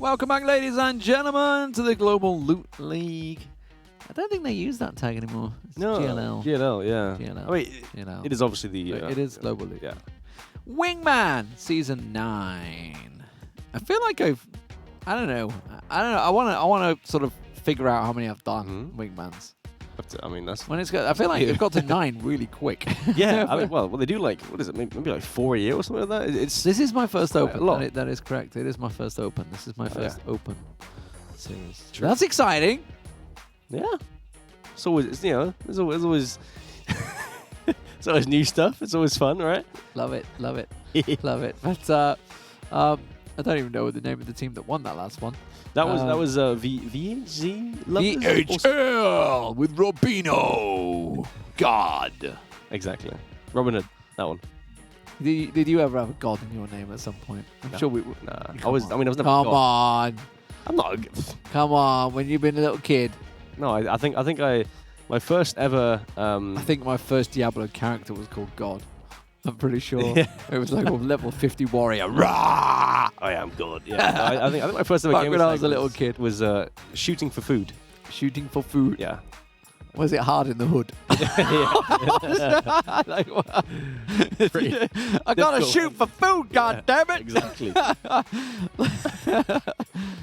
Welcome back, ladies and gentlemen, to the Global Loot League. I don't think they use that tag anymore. It's no, GLL. GLL, yeah. GLL. I mean, GLL. it is obviously the... it is Global Loot. Yeah. Wingman Season 9. I feel like I don't know. I want to sort of figure out how many I've done Wingmans. I mean, that's... When it's got, I feel like they've got to 9 really quick. Yeah, I mean, well, they do like, what is it, maybe like 4 a year or something like that? This is my first open. A lot. That is correct. It is my first open. This is my first open series. True. That's exciting. Yeah. It's always, you know, there's always it's always new stuff. It's always fun, right? Love it. Love it. Love it. But I don't even know the name of the team that won that last one. That was VHZ VHL with Robino. God. Exactly. Robin Hood. That one. Did you ever have a god in your name at some point? I'm sure we. Nah. I was never. Come on. I'm not. Come on. When you've been a little kid. No, I think my first ever. I think my first Diablo character was called God. I'm pretty sure. Yeah. It was like a level 50 warrior. Rah! I am God. Yeah. No, I think my first ever game when I was a little kid was shooting for food. Shooting for food. Yeah. Was it hard in the hood? Like, I gotta shoot for food, God damn it! Exactly.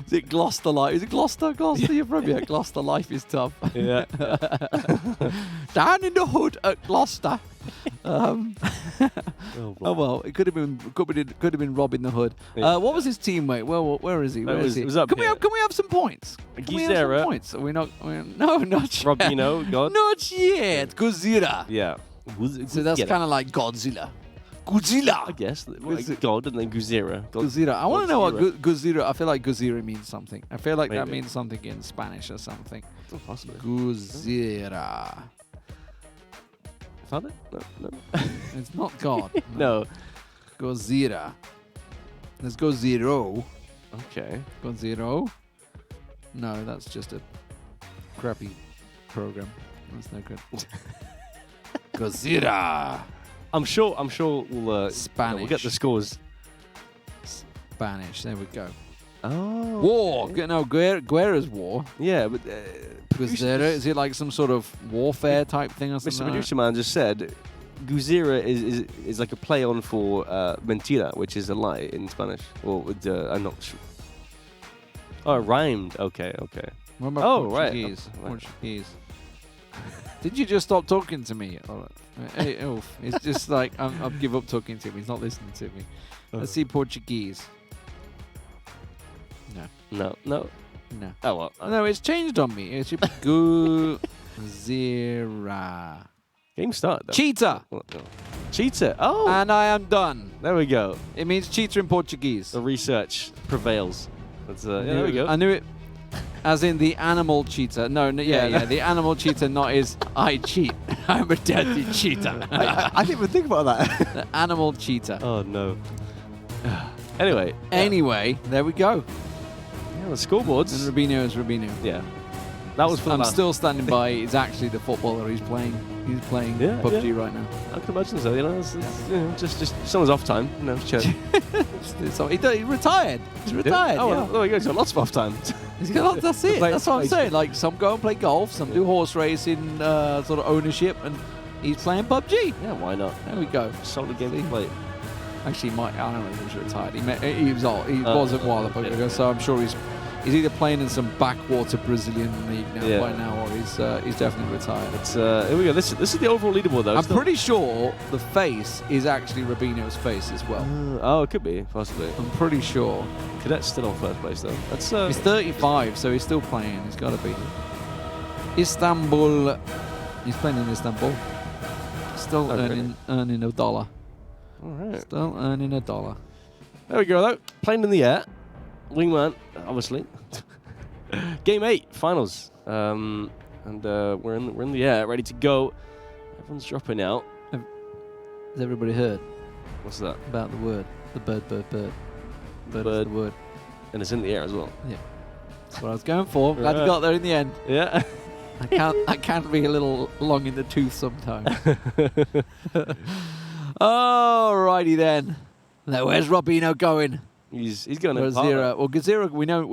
Is it Gloucester life? Is it Gloucester? Gloucester, you're from here. Gloucester life is tough. Yeah. Down in the hood at Gloucester. Oh well, it could have been Robin the Hood. Yeah. What was his teammate? Well, where is he? Where is he? It was up Can we here. have some points? Can we have some points? Are we not? No, not yet. Robino, God. Not yet. Godzilla. Yeah. So that's kind of like Godzilla. Godzilla. I guess. God and then Guzira. Godzilla. I want to know what Godzilla. I feel like Godzilla means something. I feel like that Maybe. means something in Spanish or something. Oh, possibly. Godzilla. Found it? No. It's not God. No. Godzilla. Let's go zero. Okay. Go zero. No, that's just a crappy program. That's no good. Godzilla. I'm sure we'll Spanish. we'll get the scores. Spanish. There we go. Oh. War. Okay. No, Guerra's war. Yeah, but Guzera, is it like some sort of warfare type thing or Mr. something? Producer Man just said Guzira is like a play on for mentira, which is a lie in Spanish. Or I'm not sure. Oh, it rhymed. Okay. What about right. Portuguese? Right. Portuguese. Did you just stop talking to me? Hey, oof. It's just like I've give up talking to him. He's not listening to me. Let's see Portuguese. No. No. Oh well. No, it's changed on me. It should be Guzira. Game started though. Cheetah. Oh, no. Cheetah. Oh. And I am done. There we go. It means cheetah in Portuguese. The research prevails. That's yeah, there we go. I knew it. As in the animal cheetah. No, yeah. The animal cheetah, not is I cheat. I'm a dirty cheetah. I didn't even think about that. The animal cheetah. Oh no. Anyway. Anyway, there we go. Yeah, the scoreboards. And Rubino is Rubino. Yeah. That was for I'm the last. still standing by. It's actually the footballer he's playing. He's playing PUBG right now. I can imagine so. You know, it's, you know, just someone's off time. You know, chill. So he retired. He's retired. Oh, yeah. well, there we go. He's got lots of off time. He's got, that's it. That's what I'm saying. Like some go and play golf, some do horse racing, sort of ownership, and he's playing PUBG. Yeah, why not? There we go. Solid game to play. Actually, I don't know if he's retired. He wasn't a while ago, so I'm sure he's either playing in some backwater Brazilian league now by now, or he's definitely retired. It's here we go. This is the overall leaderboard though. I'm pretty sure the face is actually Rubino's face as well. Oh, it could be possibly. I'm pretty sure. Cadet's still on first place though. That's He's 35, so he's still playing. He's got to be. Istanbul. He's playing in Istanbul. Still earning $1. all right. Still earning $1. There we go though. Playing in the air. Wingman, obviously. Game 8, finals. And we're in the air, ready to go. Everyone's dropping out. Has everybody heard What's that? about the word? The bird. Bird is the word. And it's in the air as well. Yeah. That's what I was going for. Glad you got there in the end. Yeah. I can't be a little long in the tooth sometimes. Alrighty then. Now where's Robino going? He's going to Gazira. Well, Gazira, we know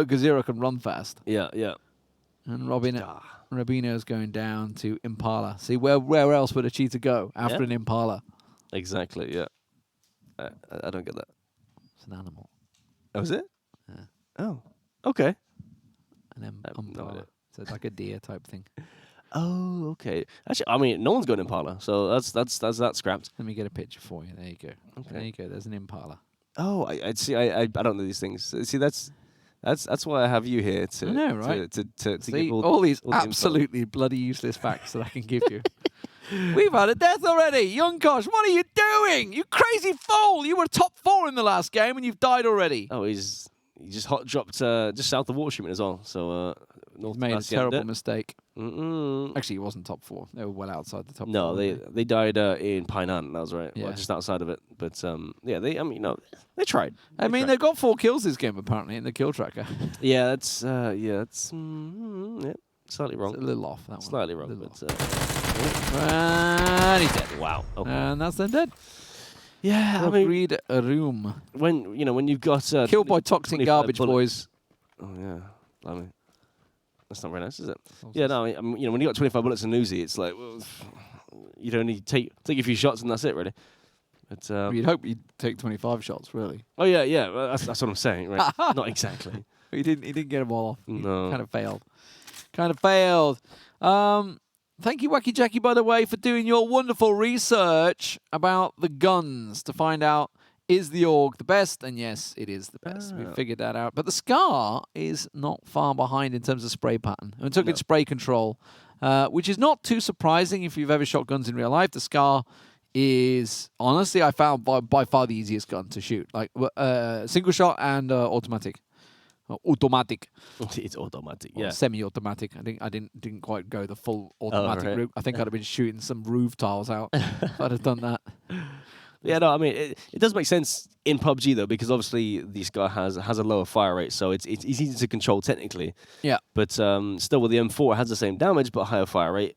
Gazira can run fast. Yeah, yeah. And Robino's going down to Impala. See, where else would a cheetah go after an Impala? Exactly, yeah. I don't get that. It's an animal. Oh, is it? Yeah. Oh, okay. An Impala. So it's like a deer type thing. Oh, okay. Actually, I mean, no one's got an Impala, so that's scrapped. Let me get a picture for you. There you go. Okay. There you go. There's an Impala. Oh, I see. I don't know these things. See, that's why I have you here to. I know, right? To see, give all these all absolutely bloody useless facts that I can give you. We've had a death already. Young Kosh, what are you doing? You crazy fool! You were top 4 in the last game and you've died already. Oh, he just hot dropped just south of water treatment as well. So He's made a terrible mistake. Mm-mm. Actually, he wasn't top 4. They were well outside the top 4. No, they died in Painan. That was right. Yeah. Well, just outside of it. But yeah, they tried. They've got 4 kills this game apparently in the kill tracker. Yeah, that's slightly wrong. It's a little off that one. Slightly wrong, but and he's dead. Wow. Okay. And that's them dead. Yeah, I mean, read a room. When you've got killed by toxic garbage, bullets. Boys. Oh yeah, I mean, that's not very nice, is it? Yeah, no, I mean, when you got 25 bullets in Uzi, it's like, well, you'd only take a few shots and that's it, really. But you'd hope you'd take 25 shots, really. Oh yeah. Well, that's what I'm saying, right? Not exactly. He didn't get them all off. No. He kind of failed. Thank you, Wacky Jackie, by the way, for doing your wonderful research about the guns to find out, is the AUG the best? And yes, it is the best. We figured that out. But the Scar is not far behind in terms of spray pattern. And it took its spray control, which is not too surprising if you've ever shot guns in real life. The Scar is, honestly, I found by far the easiest gun to shoot. Like single shot and automatic. Automatic. It's automatic, or semi-automatic. I didn't quite go the full automatic route. I think I'd have been shooting some roof tiles out if I'd have done that. Yeah, no, I mean, it does make sense in PUBG, though, because obviously this guy has a lower fire rate, so it's easy to control technically. Yeah. But still, with the M4, it has the same damage, but higher fire rate.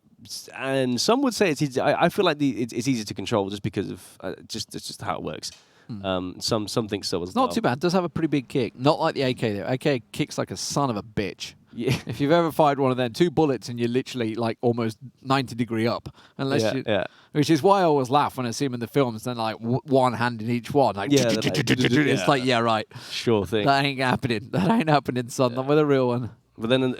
And some would say it's easy. I feel like it's easy to control just because of just how it works. Some think so as well. Not too bad. It does have a pretty big kick. Not like the AK, though. AK kicks like a son of a bitch. Yeah. If you've ever fired one of them, 2 bullets and you're literally like almost 90-degree up. Which is why I always laugh when I see them in the films. Then like one hand in each one. Like, it's like, yeah, right. Sure thing. That ain't happening. That ain't happening, son. Not with a real one. But then,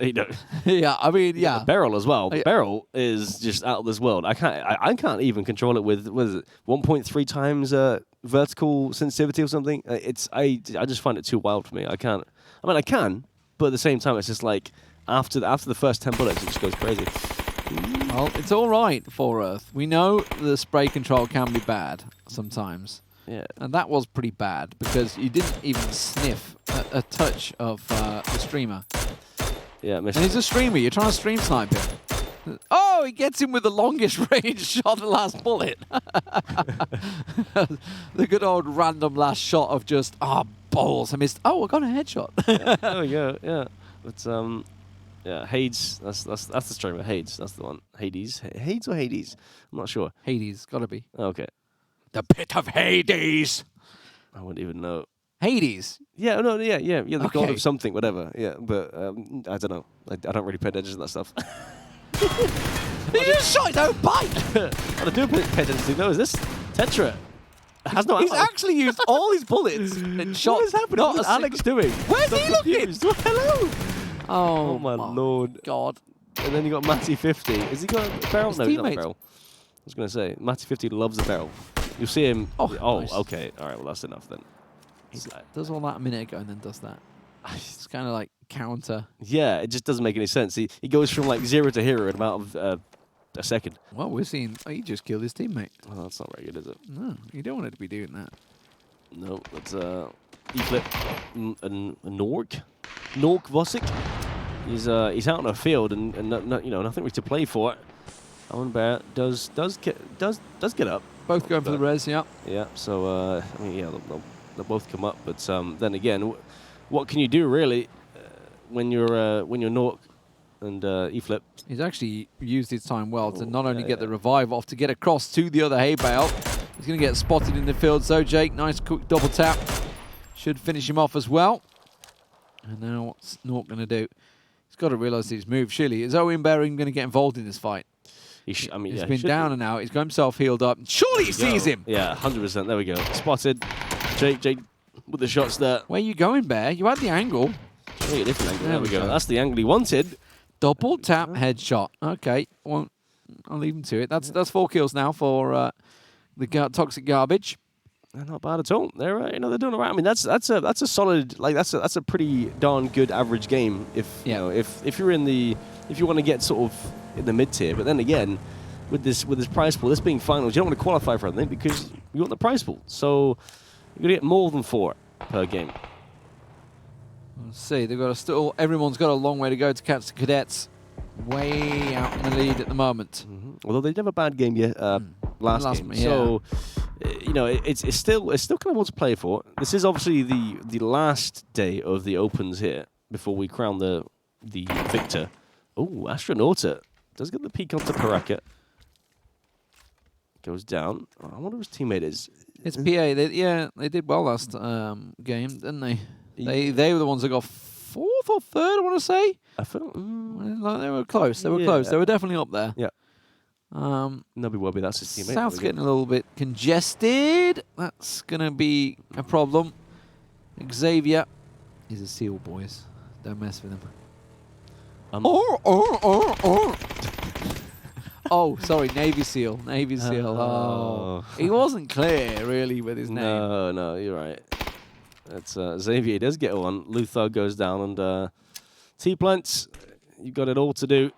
yeah, I mean, yeah. The barrel as well. The barrel is just out of this world. I can't even control it with, what is it, 1.3 times vertical sensitivity or something. I just find it too wild for me. I can't. I mean, I can, but at the same time, it's just like after the first 10 bullets, it just goes crazy. Well, it's all right for Earth. We know the spray control can be bad sometimes. Yeah. And that was pretty bad because you didn't even sniff a touch of the streamer. Yeah, and he's a streamer. You're trying to stream snipe him. Oh, he gets him with the longest range shot, the last bullet. The good old random last shot of just, balls. I missed. Oh, I got a headshot. There we go. Yeah. But yeah, Hades. That's the streamer. Hades. That's the one. Hades. Hades or Hades? I'm not sure. Hades. Gotta be. Okay. The pit of Hades. I wouldn't even know. Hades. Yeah, no, yeah, the god of something, whatever. Yeah, but I don't know. I don't really pay attention to that stuff. He just shot his own bike. What I do pay attention to, though, is this Tetra. Has no He's ammo. actually used all his bullets and shot. What is happening? What is Alex doing? Where's he looking? Hello. Oh my lord. God. And then you got Matty 50. Has he got a barrel? His No, he's not a teammates. barrel. I was going to say, Matty 50 loves a barrel. You'll see him. Oh, nice. Okay. All right, well, that's enough then. He does all that a minute ago and then does that. It's kind of like counter. Yeah, it just doesn't make any sense. He goes from like 0 to hero in about a second. Well, we're seeing. Oh, he just killed his teammate. Well, that's not very good, is it? No, you don't want it to be doing that. No, that's E-flip and Nork Vosic. He's out on a field and nothing really to play for. Owen Bear does get up. Both going for the res, yeah. Yeah, so I mean, yeah, they'll both come up, but then again, what can you do really when you're Nork and E-flip? He's actually used his time well to not only get the revive off, to get across to the other hay bale. He's going to get spotted in the field. So Jake, nice quick double tap. Should finish him off as well. And now what's Nork going to do? He's got to realise his move, surely. Is Owen Baring going to get involved in this fight? He's been down and out. He's got himself healed up. Surely he sees him. Yeah, 100%. There we go. Spotted. Jake with the shots there. Where are you going, Bear? You had the angle. Oh, a different angle. There we go. That's the angle he wanted. Double tap headshot. Okay, well, I'll leave him to it. That's 4 kills now for the toxic garbage. They're not bad at all. They're they're doing all right. I mean, that's a solid, like that's a pretty darn good average game. If if you're if you want to get sort of in the mid tier, but then again, with this prize pool, this being finals, you don't want to qualify for anything because you want the prize pool. So you're gonna get more than 4 per game. Let's see. They've got everyone's got a long way to go to catch the cadets. Way out in the lead at the moment. Although they did have a bad game last game, yeah. So it's still kind of what to play for. This is obviously the last day of the opens here before we crown the victor. Oh, Astronauta does get the peek onto Paraka. Goes down. Oh, I wonder who his teammate is. It's PA. They did well last game, didn't they? They were the ones that got 4th or 3rd, I want to say. I feel like they were close. They were close. They were definitely up there. Yeah. Nobby Wobby, that's his teammate. South's getting a little bit congested. That's going to be a problem. Xavier is a seal, boys. Don't mess with him. Oh, sorry, Navy SEAL. Navy SEAL. Oh. He wasn't clear, really, with his name. No, you're right. That's Xavier does get one. Luthor goes down, and T-Plants, you've got it all to do.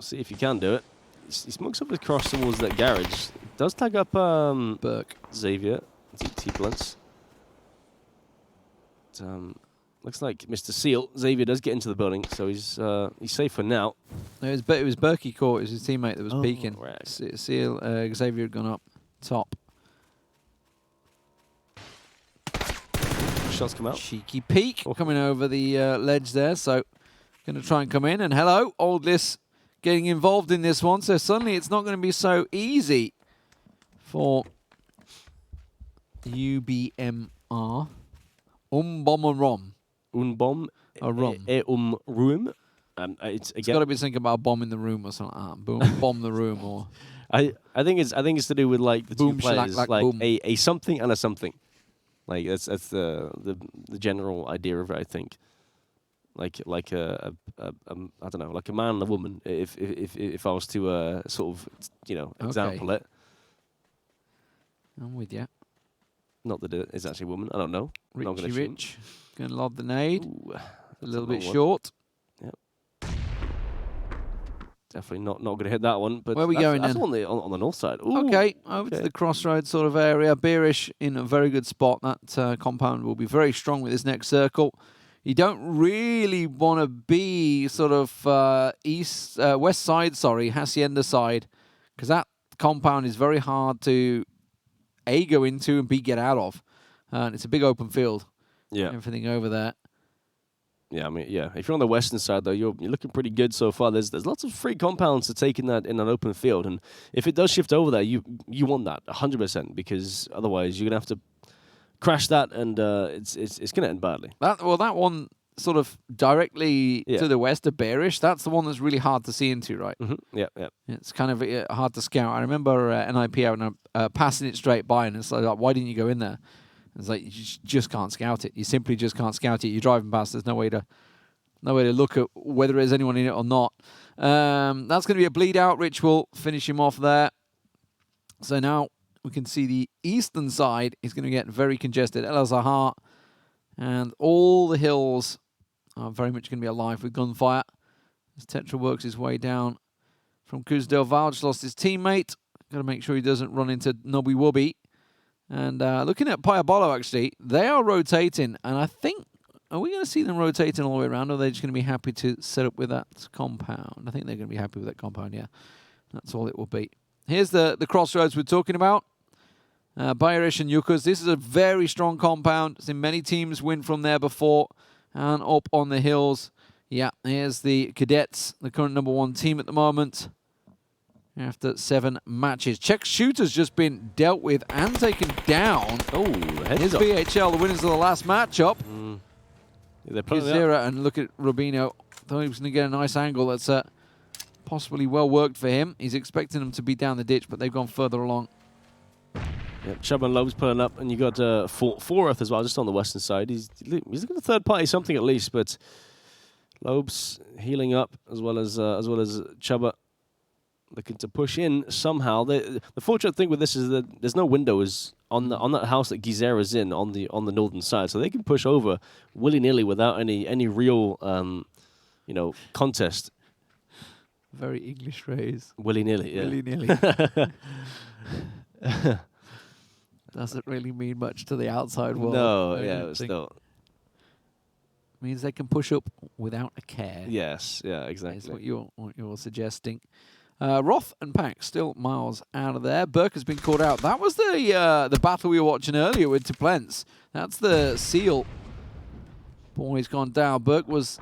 See if you can do it. He smokes up across towards that garage. Does tag up Burke. Xavier. T-Plants. Looks like Mr. Seal. Xavier does get into the building, so he's safe for now. No, it was Burke he caught. It was his teammate that was peeking. Right. Seal, Xavier had gone up top. Shots come out. Cheeky peek coming over the ledge there. So going to try and come in. And hello, Oldless getting involved in this one. So suddenly it's not going to be so easy for UBMR. Bomb and Rom. Unbom. Room. It's got to be something about a bomb in the room or something like that. Boom, bomb the room or. I think it's to do with like the boom, two players, like boom. a something and a something. Like that's the general idea of it, I think. Like a I don't know, like a man and a woman. If I was to sort of example it. I'm with you. Not that it's actually a woman. I don't know. Richie Rich going to lob the nade. Ooh, a little bit short. Yep. Definitely not going to hit that one. But where are we going that's then? On the north side. Ooh, okay, over to the crossroads sort of area. Beerish in a very good spot. That compound will be very strong with his next circle. You don't really want to be sort of west side, Hacienda side, because that compound is very hard to A, go into, and B, get out of. And it's a big open field. Yeah. Everything over there. Yeah, I mean, yeah. If you're on the western side, though, you're looking pretty good so far. There's lots of free compounds to take in an open field, and if it does shift over there, you want that 100% because otherwise you're gonna have to crash that, and it's gonna end badly. That one sort of directly to the west of Bearish, that's the one that's really hard to see into, right? Mm-hmm. Yeah. It's kind of hard to scout. I remember NIP passing it straight by, and it's like, why didn't you go in there? It's like you just can't scout it. You simply just can't scout it. You're driving past. There's no way to look at whether there's anyone in it or not. That's going to be a bleed out. Rich will finish him off there. So now we can see the eastern side is going to get very congested. El Azhar and all the hills are very much going to be alive with gunfire as Tetra works his way down from Kuzdel. Val just lost his teammate. Got to make sure he doesn't run into Nobby Wobby. And looking at Piabolo, actually, they are rotating. And I think, are we going to see them rotating all the way around, or are they just going to be happy to set up with that compound? I think they're going to be happy with that compound, yeah. That's all it will be. Here's the crossroads we're talking about. Bayerish and Yukos. This is a very strong compound. Seen many teams win from there before. And up on the hills, yeah, here's the Cadets, the current #1 team at the moment. after 7 matches. Czech Shooter's just been dealt with and taken down. Oh, Here's heads up. BHL, the winners of the last matchup. Yeah, they're pulling it up. Gizera, and look at Rubino. Thought he was going to get a nice angle. That's possibly well worked for him. He's expecting them to be down the ditch, but they've gone further along. Yep, Chubb and Loeb's pulling up, and you got Forth as well, just on the western side. He's looking for third party something at least, but Loeb's healing up as well as Chubba looking to push in somehow. The fortunate thing with this is that there's no windows on that house that Gizera's in on the northern side, so they can push over willy nilly without any real contest. Very English phrase. Willy nilly, yeah. Willy nilly. Doesn't really mean much to the outside world. No, yeah, but still. Means they can push up without a care. Yes, yeah, exactly. Is what you're suggesting. Roth and Pack still miles out of there. Burke has been called out. That was the battle we were watching earlier with Tuplence. That's the Seal. Boy's gone down. Burke was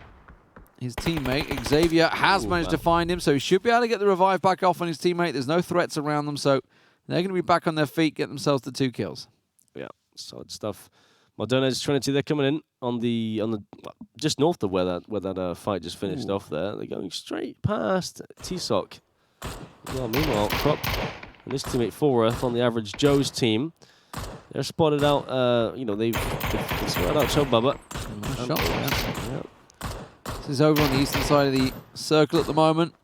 his teammate. Xavier has managed to find him, so he should be able to get the revive back off on his teammate. There's no threats around them, so they're going to be back on their feet, get themselves the 2 kills. Yeah, solid stuff. Modernez Trinity, they're coming in on the just north of where that fight just finished off there. They're going straight past T-Sock. Well, meanwhile, Crop and his teammate Forworth on the Average Joe's team. They're spotted out, they've spotted out Cho Bubba. Shot, yeah. This is over on the eastern side of the circle at the moment.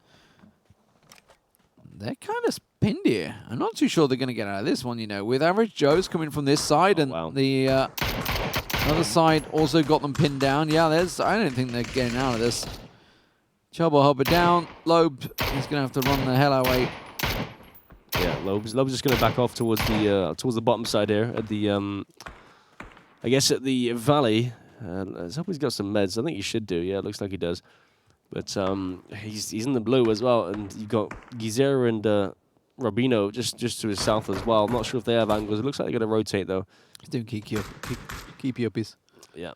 They're kind of pinned here. I'm not too sure they're going to get out of this one, with Average Joe's coming from this side, and the other side also got them pinned down. Yeah, I don't think they're getting out of this. Chubba Hubba down. Loeb is going to have to run the hell away. Yeah, Loeb's just going to back off towards the bottom side here at the I guess at the valley. Let's hope he's got some meds. I think he should do. Yeah, it looks like he does. But he's in the blue as well, and you've got Gizera and Rubino just to his south as well. I'm not sure if they have angles. It looks like they're going to rotate though. He's doing keepy uppies. Yeah,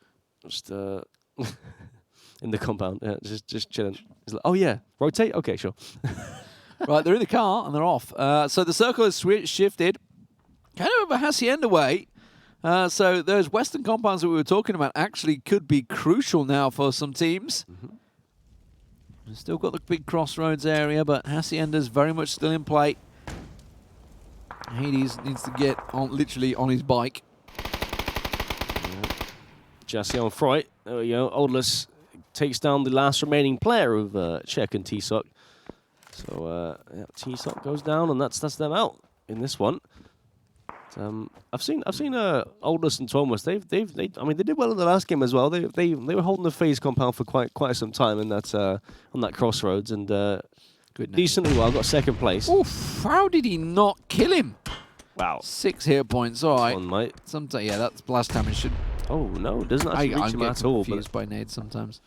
just in the compound. Yeah, just chilling. He's like, oh yeah, rotate. Okay, sure. Right, they're in the car and they're off. So the circle has shifted kind of over Hacienda way. So those western compounds that we were talking about actually could be crucial now for some teams. We've still got the big crossroads area, but Hacienda's very much still in play. Hades needs to get literally on his bike. Jassy on Freud. There we go. Oldless takes down the last remaining player of Czech and T-Sock. So T-Sock goes down, and that's them out in this one. I've seen Oldless and Thomas. They did well in the last game as well. They were holding the phase compound for quite some time in that on that crossroads, and decently well. Got second place. Oof! How did he not kill him? Wow. 6 hit points. All right. One, mate. Sometimes, yeah, that's blast damage. Oh no, it doesn't actually reach him at all. I'm confused by nades sometimes.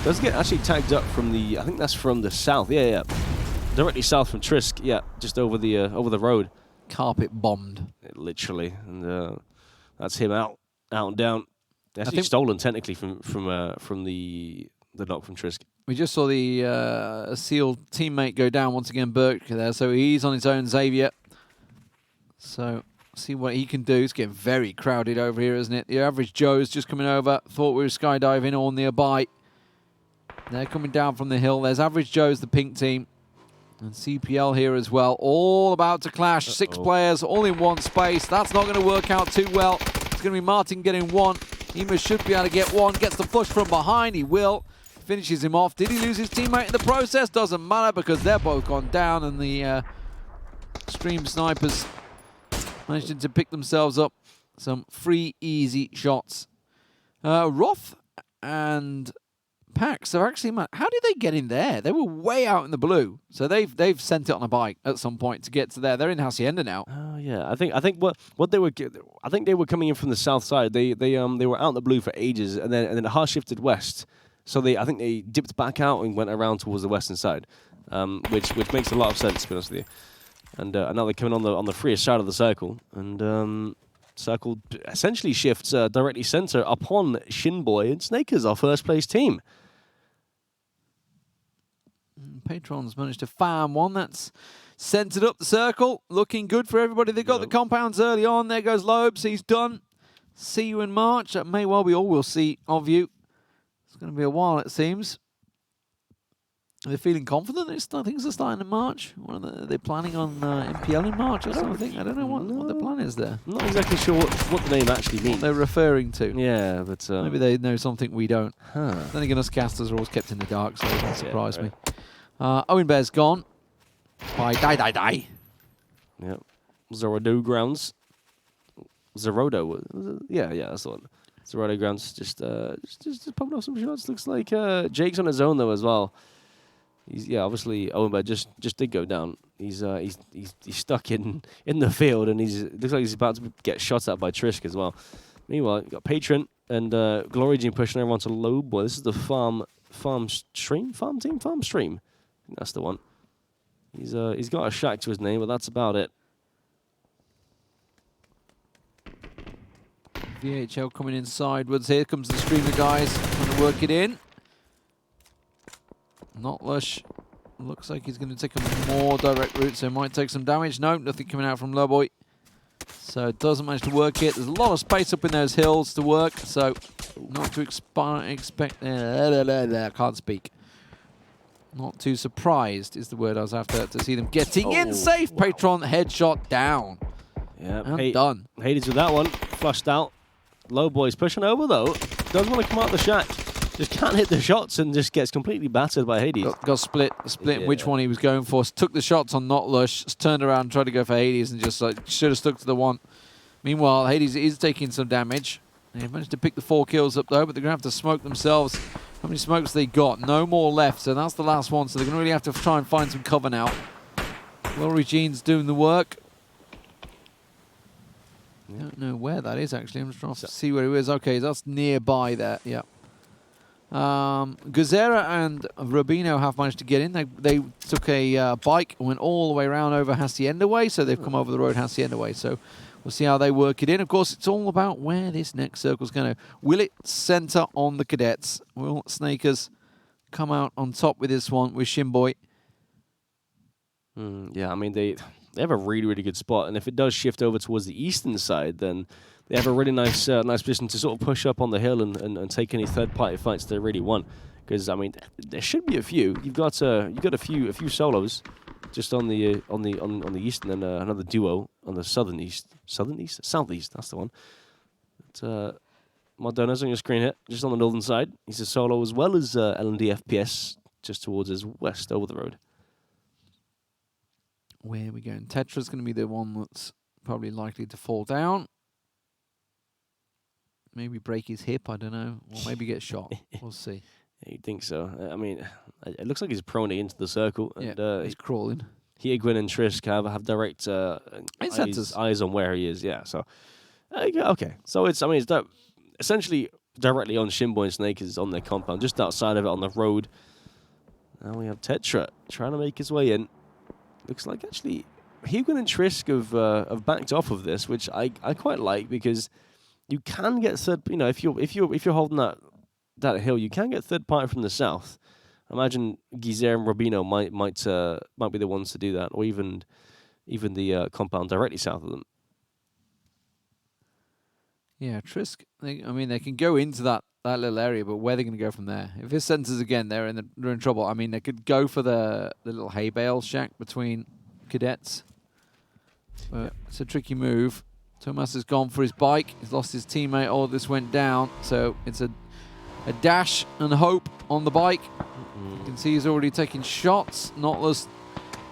Does get actually tagged up from the. I think that's from the south. Yeah. Directly south from Trisk. Yeah, just over the road. Carpet bombed. Literally, and that's him out and down. Actually stolen technically from the knock from Trisk. We just saw the Seal teammate go down once again, Burke there, so he's on his own, Xavier. So see what he can do. It's getting very crowded over here, isn't it? The Average Joe's just coming over. Thought we were skydiving all nearby. They're coming down from the hill. There's Average Joe's, the pink team. And CPL here as well, all about to clash. 6 players, all in one space. That's not going to work out too well. It's going to be Martin getting one. Ema should be able to get one. Gets the push from behind. He will. Finishes him off. Did he lose his teammate in the process? Doesn't matter because they're both gone down. And the Stream Snipers managed to pick themselves up some free, easy shots. Roth and Pax are actually, how did they get in there? They were way out in the blue, so they've sent it on a bike at some point to get to there. They're in Hacienda now. Oh yeah, I think what they were, I think they were coming in from the south side. They were out in the blue for ages, and then it hard shifted west. So I think they dipped back out and went around towards the western side, which makes a lot of sense, to be honest with you. And now they're coming on the freest side of the circle, and circle essentially shifts directly center upon Shinboy and Snakers, our first place team. Patron's managed to farm one. That's centered up the circle. Looking good for everybody. They got the compounds early on. There goes Lobes. He's done. See you in March. That may well be all we'll see of you. It's going to be a while, it seems. Are they feeling confident that things are starting in March? What are they planning on MPL in March or something? I don't know what the plan is there. I'm not exactly sure what the name actually means. What they're referring to. Yeah, but... maybe they know something we don't. Huh. Then again, us casters are always kept in the dark, so it doesn't surprise me. Owen Bear's gone. By die. Yep. Zerodo grounds. Zerodo. Yeah, that's the one. Zerodo grounds just popping off some shots. Looks like Jake's on his own though as well. Obviously Owen Bear just did go down. He's stuck in the field and looks like he's about to get shot at by Trisk as well. Meanwhile, you've got Patron and Glory Gene pushing everyone to low boy. This is the farm stream. I think that's the one. He's got a shack to his name, but that's about it. VHL coming in sideways. Here comes the streamer guys. Going to work it in. Not Lush. Looks like he's going to take a more direct route, so he might take some damage. No, nothing coming out from Lowboy. So it doesn't manage to work it. There's a lot of space up in those hills to work, so not to expect... I can't speak. Not too surprised is the word I was after to see them getting in safe. Wow. Patron headshot down. Yeah, and done. Hades with that one. Flushed out. Lowboy's pushing over though. Does want to come out the shack. Just can't hit the shots and just gets completely battered by Hades. Got split in which one he was going for. Took the shots on Not Lush, turned around and tried to go for Hades and just should have stuck to the one. Meanwhile, Hades is taking some damage. They managed to pick the 4 kills up though, but they're going to have to smoke themselves. How many smokes they got? No more left, so that's the last one. So they're going to really have to try and find some cover now. Glory Gene's doing the work. I don't know where that is actually. I'm just trying to see where he is. Okay, that's nearby there. Yeah. Gazera and Rubino have managed to get in. They took a bike and went all the way around over Hacienda Way, so they've come over the road Hacienda Way. So we'll see how they work it in. Of course, it's all about where this next circle's going to. Will it center on the cadets? Will Snakers come out on top with this one with Shimboy? Yeah, I mean, they have a really, really good spot. And if it does shift over towards the eastern side, then they have a really nice position to sort of push up on the hill and take any third-party fights they really want. Because, I mean, there should be a few. You've got a few solos just on the east, and then another duo on the southeast. That's the one. But, Mardona's on your screen here, just on the northern side. He's a solo as well as L&D FPS just towards his west over the road. Where are we going? Tetra's going to be the one that's probably likely to fall down. Maybe break his hip, I don't know. Or maybe get shot. We'll see. Yeah, you'd think so. I mean, it looks like he's proning into the circle. And, he's crawling. Gwyn and Trisk have direct eyes on where he is. Yeah, so okay. So it's essentially directly on Shimboy and Snake is on their compound, just outside of it on the road. Now we have Tetra trying to make his way in. Looks like actually Gwyn and Trisk have backed off of this, which I quite like because you can get if you're holding that hill, you can get third party from the south. I imagine Gizer and Rubino might be the ones to do that, or even the compound directly south of them. Yeah, Trisk. They can go into that little area, but where they're going to go from there? If it centers again, they're in trouble. I mean, they could go for the little hay bale shack between cadets. But it's a tricky move. Thomas has gone for his bike. He's lost his teammate. All this went down. So it's a dash and hope on the bike. You can see he's already taking shots. Notless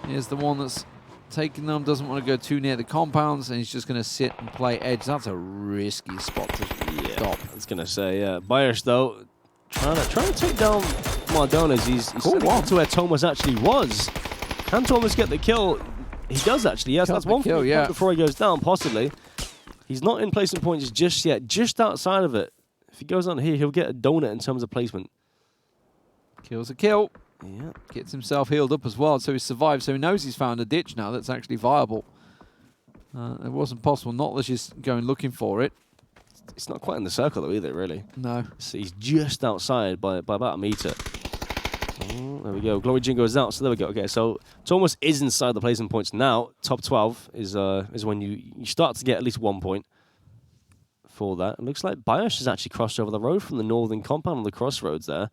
is the one that's taking them. Doesn't want to go too near the compounds, and he's just going to sit and play edge. That's a risky spot to stop. I was going to say, yeah. Byers, though, trying to take down Mardona's. He's to where Thomas actually was. Can Thomas get the kill? He does actually, yes. That's one kill, before he goes down, possibly. He's not in placement points just yet, just outside of it. If he goes on here, he'll get a donut in terms of placement. Kills a kill. Yeah. Gets himself healed up as well, so he survived. So he knows he's found a ditch now that's actually viable. It wasn't possible. Notless is going looking for it. It's not quite in the circle, though, either, really. No. So he's just outside by about a meter. Oh, there we go. Glory Jingo is out, so there we go. Okay, so it almost is inside the placement points now. Top 12 is when you start to get at least 1 point for that. It looks like Bios has actually crossed over the road from the northern compound on the crossroads there.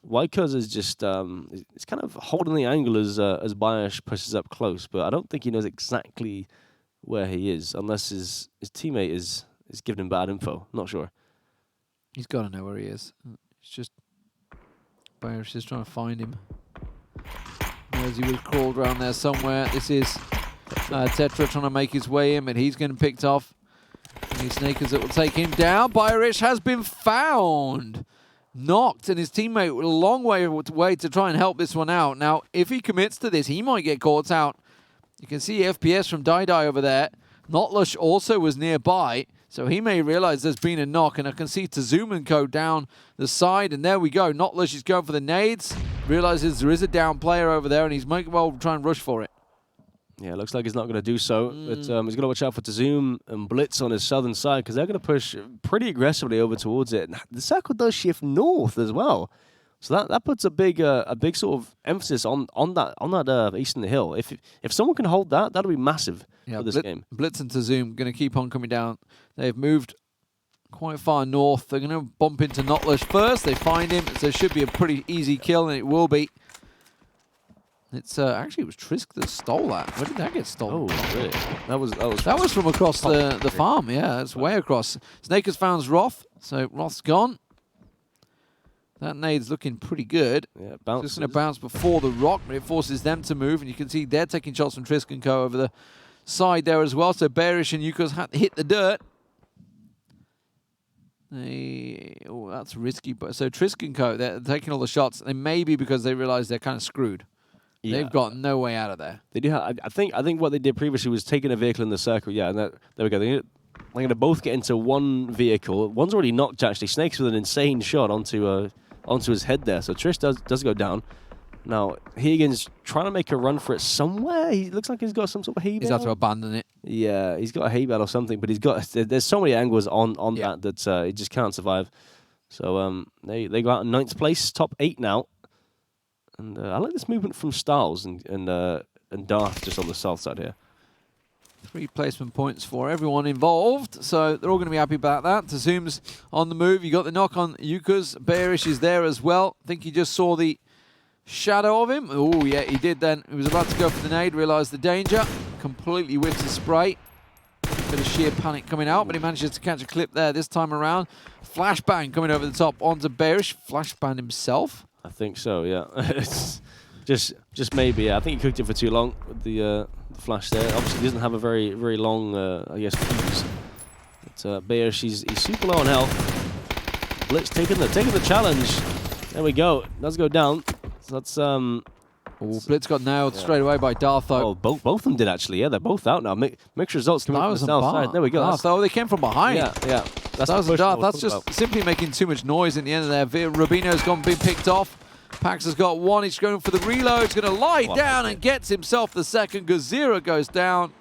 Wycuz is just it's kind of holding the angle as Bios pushes up close, but I don't think he knows exactly where he is unless his teammate is giving him bad info. Not sure. He's got to know where he is. It's just Bayerish is trying to find him. As he was crawled around there somewhere. This is Tetra trying to make his way in, but he's getting picked off. Any Snakers that will take him down. Bayerish has been found. Knocked, and his teammate a long way to try and help this one out. Now, if he commits to this, he might get caught out. You can see FPS from Dai over there. Notlush also was nearby, so he may realize there's been a knock, and I can see Tazumanko down the side, and there we go. Notlush is going for the nades, realizes there is a down player over there, and he's might well try and rush for it. Yeah, looks like he's not going to do so, but he's going to watch out for Tazum and Blitz on his southern side because they're going to push pretty aggressively over towards it. The circle does shift north as well, so that puts a big sort of emphasis on that eastern hill. If someone can hold that, that'll be massive for this game. Blitz and Tazum going to keep on coming down. They've moved quite far north. They're going to bump into Notlush first. They find him, so it should be a pretty easy kill, and it will be. It's actually it was Trisk that stole that. Where did that get stolen? Oh, really? That was from across the farm. Yeah, it's way across. Snake has found Roth, so Roth's gone. That nade's looking pretty good. Yeah, bounce. Just going to bounce before the rock, but it forces them to move, and you can see they're taking shots from Trisk and Co over the side there as well. So Bearish and Yukos had to hit the dirt. Oh, that's risky. But so Trisk and Co, they're taking all the shots. They may be because they realize they're kind of screwed. Yeah. They've got no way out of there. They do have. I think what they did previously was taking a vehicle in the circle. Yeah, and there we go. They're going to both get into one vehicle. One's already knocked. Actually, Snakes with an insane shot onto his head there. So Trish does go down. Now Higgins trying to make a run for it somewhere. He looks like he's got some sort of hay bale. He's had to abandon it. Yeah, he's got a hay bale or something. But there's so many angles on that he just can't survive. So they go out in 9th place, top 8 now. And I like this movement from Styles and Darth just on the south side here. 3 placement points for everyone involved, so they're all going to be happy about that. Tazum's on the move. You got the knock on Yukos. Bearish is there as well. I think he just saw the shadow of him. Oh, yeah, he did then. He was about to go for the nade, realized the danger. Completely whiffed the spray. Bit of sheer panic coming out, but he manages to catch a clip there this time around. Flashbang coming over the top onto Bearish. Flashbang himself. I think so, yeah. It's just maybe. Yeah. I think he cooked it for too long with the flash there. Obviously, he doesn't have a very long, I guess, fuse. But Bearish, he's super low on health. Blitz taking the challenge. There we go. Does go down. So that's Blitz got nailed straight away by Dartho. Oh, both of them did actually. Yeah, they're both out now. Mixed results coming from the south side. There we go. Oh, they came from behind. Yeah. That's just simply making too much noise in the end of there. Rubino's been picked off. Pax has got one. He's going for the reload. He's going to lie down and gets himself the second. Gazira goes down.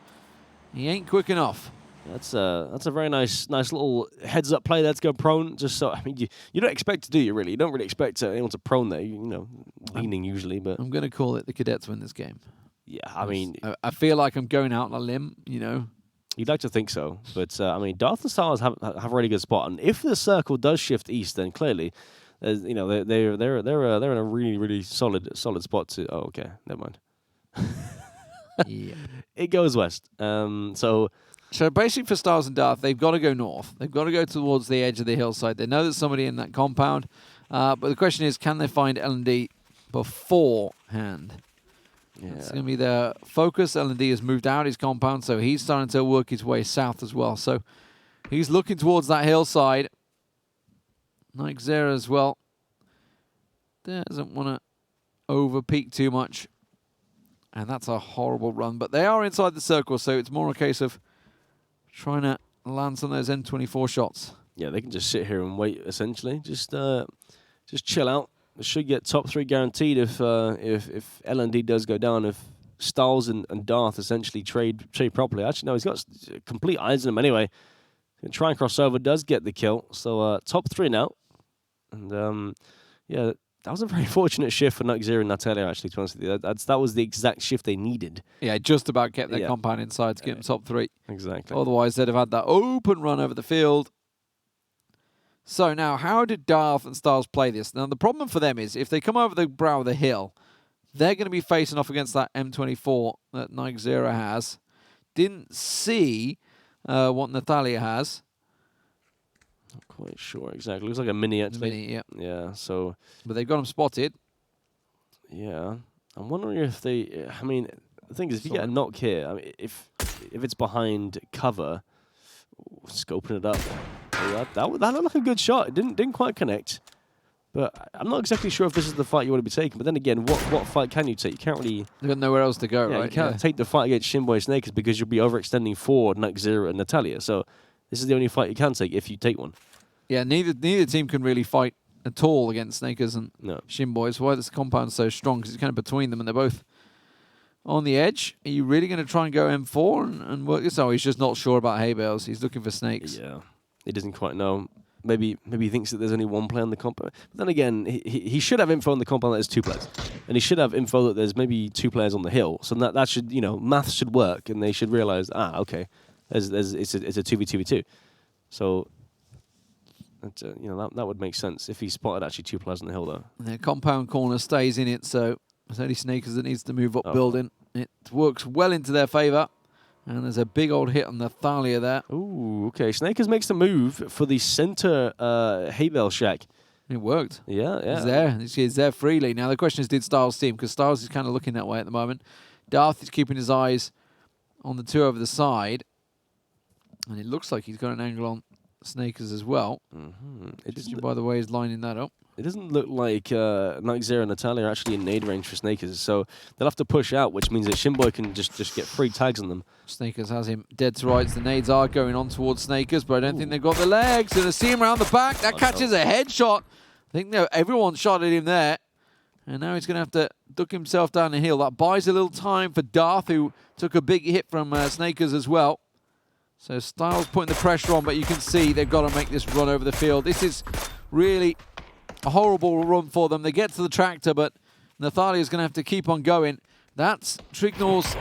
He ain't quick enough. That's a very nice little heads up play. Let's go prone. Just so I mean, you don't expect to do it really. You don't really expect anyone to prone there. You know, leaning usually, but I'm going to call it the Cadets win this game. Yeah, I mean, I feel like I'm going out on a limb. You know. You'd like to think so, but I mean, Darth and Stars have a really good spot, and if the circle does shift east, then clearly, you know, they're in a really solid spot to. Oh, okay, never mind. Yeah, it goes west. So basically, for Stars and Darth, they've got to go north. They've got to go towards the edge of the hillside. They know there's somebody in that compound, but the question is, can they find L&D beforehand? Yeah. It's going to be their focus. L&D has moved out his compound, so he's starting to work his way south as well. So he's looking towards that hillside. Like Zera as well. Doesn't want to over-peak too much. And that's a horrible run. But they are inside the circle, so it's more a case of trying to land some of those N24 shots. Yeah, they can just sit here and wait, essentially. Just chill out. They should get top 3 guaranteed if L&D does go down. If Styles and Darth essentially trade properly. Actually, no, he's got complete eyes on him anyway. Can try and cross over. Does get the kill. So top 3 now. And yeah, That was a very fortunate shift for Nugzero and Natalia, actually, to be honest with you. That was the exact shift they needed. Yeah, just about kept their compound inside to get them top 3. Exactly. Otherwise, they'd have had that open run over the field. So now, how did Darth and Styles play this? Now, the problem for them is if they come over the brow of the hill, they're going to be facing off against that M24 that Nugzero has. Didn't see what Natalia has. Not quite sure exactly. Looks like a mini, actually. Mini, yeah. Yeah, so... But they've got them spotted. Yeah. I'm wondering if they... I mean, the thing is, if you get a knock here, I mean, if it's behind cover, scoping it up, that looked like a good shot. It didn't quite connect. But I'm not exactly sure if this is the fight you want to be taking. But then again, what fight can you take? You can't really... They've got nowhere else to go, right? You can't take the fight against Shinboy Snakers because you'll be overextending for Nugzero and Natalia. So this is the only fight you can take if you take one. Yeah, neither team can really fight at all against Snakers and Shinboy. Why this compound's so strong, because it's kind of between them and they're both on the edge. Are you really going to try and go M4 and work this out? He's just not sure about hay bales. He's looking for snakes. Yeah, he doesn't quite know. Maybe he thinks that there's only one player on the compound. But then again, he should have info on the compound that there's 2 players. And he should have info that there's maybe 2 players on the hill. So that should, maths should work, and they should realize, okay, it's a 2v2v2. So that would make sense if he spotted actually 2 players on the hill, though. And their compound corner stays in it, so it's only Snakers that needs to move up building. It works well into their favor. And there's a big old hit on Natalia there. Ooh, okay. Snakers makes the move for the center hay bale shack. It worked. Yeah. He's there. He's there freely. Now, the question is, did Styles see him? Because Styles is kind of looking that way at the moment. Darth is keeping his eyes on the 2 over the side. And it looks like he's got an angle on Snakers as well. Mm-hmm. By the way, he's lining that up. It doesn't look like Nugzero and Natalia are actually in nade range for Snakers, so they'll have to push out, which means that Shinboy can just get free tags on them. Snakers has him dead to rights. The nades are going on towards Snakers, but I don't think they've got the legs. And I see him around the back. That catches a headshot. I think everyone shot at him there. And now he's going to have to duck himself down the hill. That buys a little time for Darth, who took a big hit from Snakers as well. So Styles putting the pressure on, but you can see they've got to make this run over the field. This is really a horrible run for them. They get to the tractor, but Nathalia's going to have to keep on going. That's signals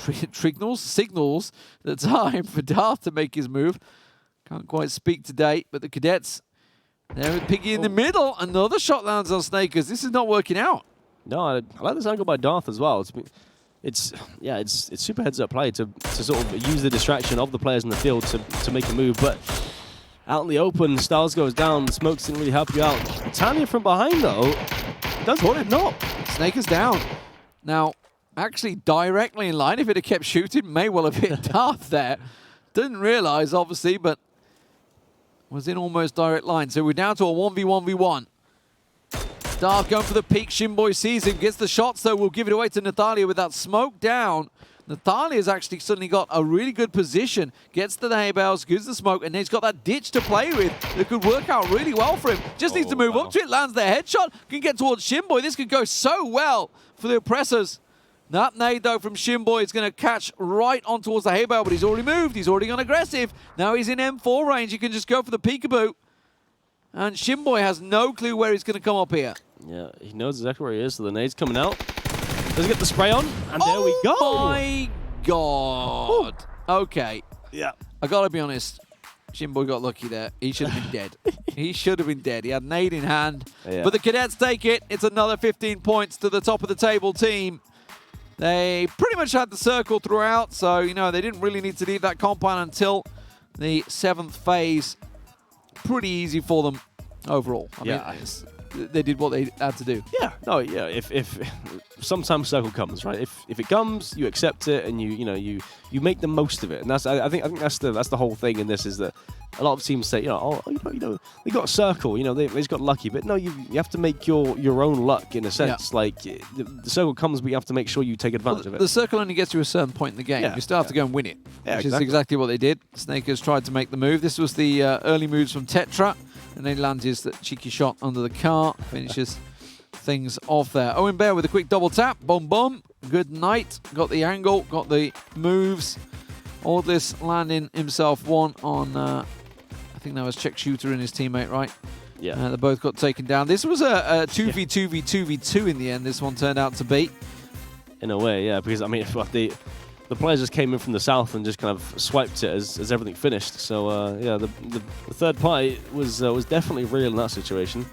the time for Darth to make his move. Can't quite speak today, but the cadets, they're with Piggy in the middle. Another shot lands on Snakers. This is not working out. No, I like this angle by Darth as well. It's super heads-up play to sort of use the distraction of the players in the field to make a move, but out in the open, Styles goes down. The smokes didn't really help you out. Tanya from behind, though, does what it not. Snakers down. Now, actually directly in line, if it had kept shooting, may well have hit Darth there. Didn't realize, obviously, but was in almost direct line. So we're down to a 1v1v1. Darth going for the peak. Shinboy sees him, gets the shots, though. We'll give it away to Natalia with that smoke down. Natalia's actually suddenly got a really good position, gets to the hay bales, gives the smoke, and then he's got that ditch to play with that could work out really well for him. Just needs to move up to it, lands the headshot, can get towards Shinboy. This could go so well for the oppressors. That nade, though, from Shinboy is going to catch right on towards the hay bale, but he's already moved. He's already gone aggressive. Now he's in M4 range. He can just go for the peekaboo. And Shinboy has no clue where he's going to come up here. Yeah, he knows exactly where he is, so the nade's coming out. Does he get the spray on? And there we go. Oh my God. Ooh. Okay. Yeah. I got to be honest. Shinboy got lucky there. He should have been dead. He should have been dead. He had nade in hand. Yeah. But the cadets take it. It's another 15 points to the top of the table team. They pretty much had the circle throughout, so, they didn't really need to leave that compound until the 7th phase. Pretty easy for them overall. I mean, they did what they had to do. Yeah. No, yeah. If sometimes circle comes, right? If it comes, you accept it and you make the most of it. And that's I think that's the whole thing in this, is that a lot of teams say, they got a circle, they just got lucky, but no, you have to make your own luck in a sense. Yeah. Like the circle comes, but you have to make sure you take advantage of it. The circle only gets you a certain point in the game. You still have to go and win it, which is exactly what they did. Snakers tried to make the move. This was the early moves from Tetra. And then lands that cheeky shot under the car, finishes things off there. Owen Bear with a quick double tap. Boom, boom. Good night. Got the angle, got the moves. All this landing himself one on, I think that was Check Shooter and his teammate, right? Yeah. They both got taken down. This was a 2v2v2v2 in the end. This one turned out to be. In a way, yeah, because I mean, the players just came in from the south and just kind of swiped it as everything finished. So yeah, the third party was definitely real in that situation.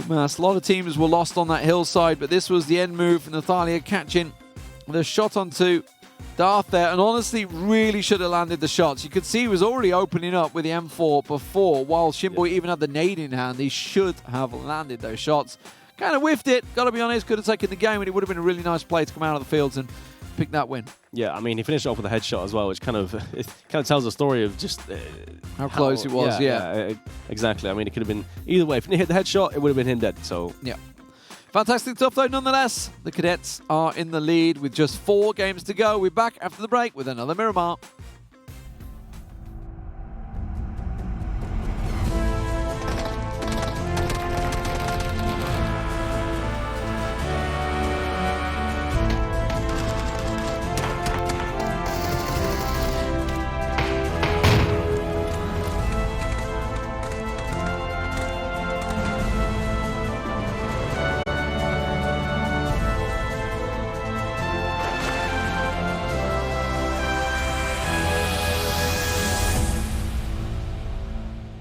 A lot of teams were lost on that hillside, but this was the end move for Natalia catching the shot onto Darth there, and honestly really should have landed the shots. You could see he was already opening up with the M4 before, while Shinboy even had the nade in hand. He should have landed those shots. Kind of whiffed it, got to be honest, could have taken the game, and it would have been a really nice play to come out of the fields and pick that win. Yeah, I mean, he finished off with a headshot as well, which kind of tells a story of just how close it was. Yeah, exactly. I mean, it could have been either way. If he hit the headshot, it would have been him dead. So yeah. Fantastic stuff, though, nonetheless. The Cadets are in the lead with just 4 games to go. We're back after the break with another Miramar.